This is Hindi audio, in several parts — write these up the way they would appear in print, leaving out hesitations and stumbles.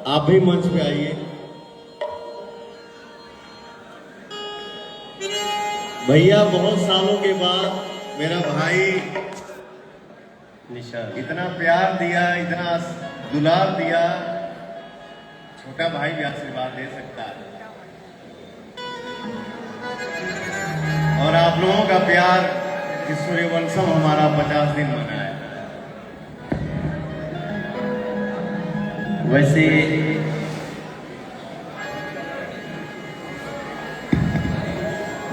आप भी मंच पे आइए। भैया बहुत सालों के बाद मेरा भाई निशान इतना प्यार दिया, इतना दुलार दिया, छोटा भाई भी आशीर्वाद दे सकता है। और आप लोगों का प्यार कि सूर्यवंशम हमारा 50 दिन मनाया। वैसे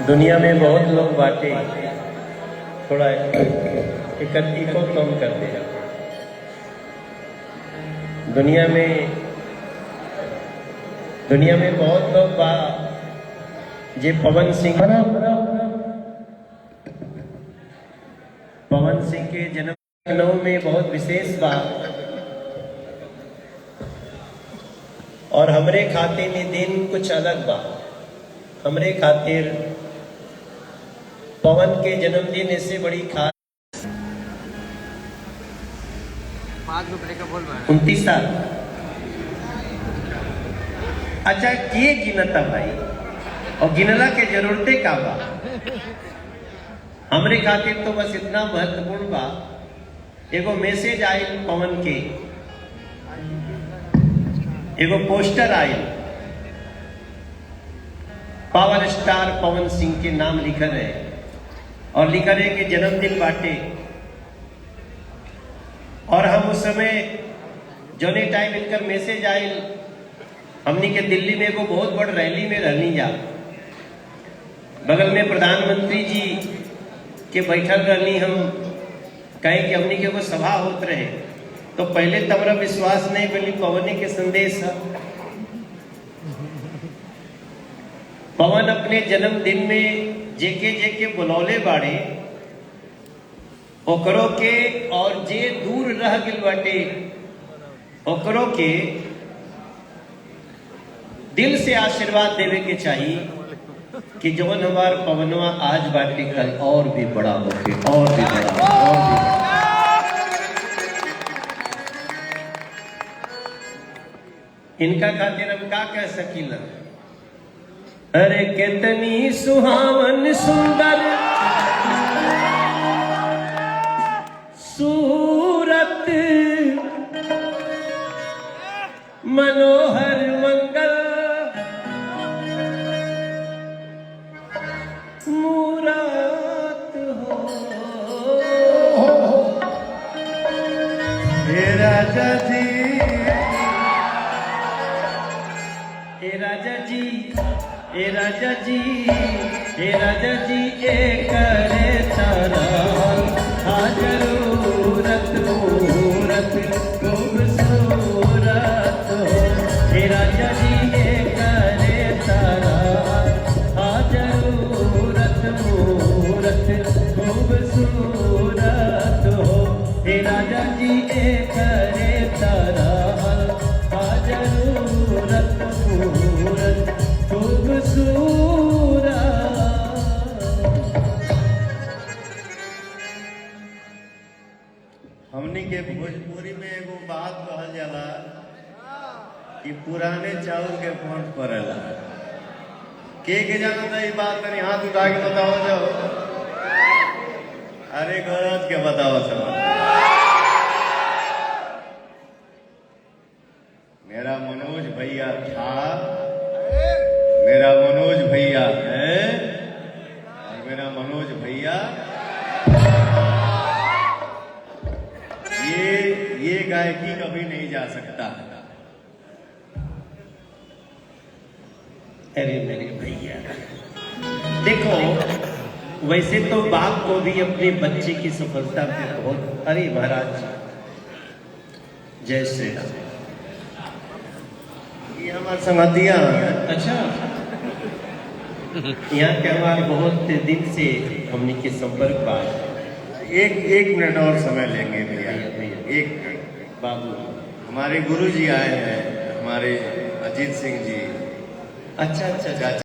दुनिया में बहुत लोग बाटे, थोड़ा इकट्ठी को कम करते हैं। दुनिया में बहुत लोग बा जे पवन सिंह के जन्म लखनऊ में बहुत विशेष बा, और हमरे खाते में दिन कुछ अलग बा। हमरे खातिर पवन के जन्मदिन इससे बड़ी खास 29 साल। अच्छा किए गिनता भाई, और गिनला के जरूरते का बा। हमरे खातिर तो बस इतना महत्वपूर्ण बा, एगो मैसेज आयल पवन के, एगो poster oil, power star Pawan Singh के नाम लिखल है, और लिखल है कि जन्मदिन बाटे। और हम उस समय जोने टाइम इनकर मैसेज आयल, हमनी के दिल्ली में एगो बहुत बड़ रैली में रहनी जा, बगल में प्रधानमंत्री जी के बैठल रहनी। हम कहें कि हमनी के एगो सभा होत रहे, तो पहले तमरा विश्वास नहीं पहले पवन के संदेश है। पवन अपने जन्मदिन में जेके जेके बुलौले बाड़े ओकरो के, और जे दूर रह गिल बाटे ओकरो के दिल से आशीर्वाद देवे के चाहिए कि जवन हमार पवनवा आज बाटे कल और भी बड़ा होके, और भी बड़ा, और भी बड़ा। इनका खातिर हम का कह सकीला। अरे कितनी सुहावन सुंदर सूरत, मनोहर मंगल मूरत हो। हे राजा जी, हे राजा जी, हे राजा जी, हे राजा जी, एक करे तारा जरूरत मूरत खूबसूरत हो। हे राजा जी, एक करे तारा जरूरत मूरत खूबसूरत हो। हे राजा जी, एक करे तारा जरूरत मूरत खूबसूरत। हमनी के भोजपुरी में एगो बात कहल जाला कि पुराने चाउर के फोंट पड़ेला। के जानता है ये बात? तनी हाथ उठा के बताओ जाओ। अरे गरज के बताओ सब। मेरा मनोज भैया था, मेरा मनोज भैया है, और मेरा मनोज भैया ये गायकी कभी नहीं जा सकता। अरे मेरे भैया देखो, वैसे तो बाप को भी अपने बच्चे की सफलता पे बहुत, अरे महाराज जय श्री राम। ये हमारे संगतिया। अच्छा, यहाँ के हमारे बहुत दिन से हमने के संपर्क बात। एक मिनट और समय लेंगे भैया, एक मिनट। बाबू हमारे गुरु जी आए हैं, हमारे अजीत सिंह जी। अच्छा अच्छा अच्छा।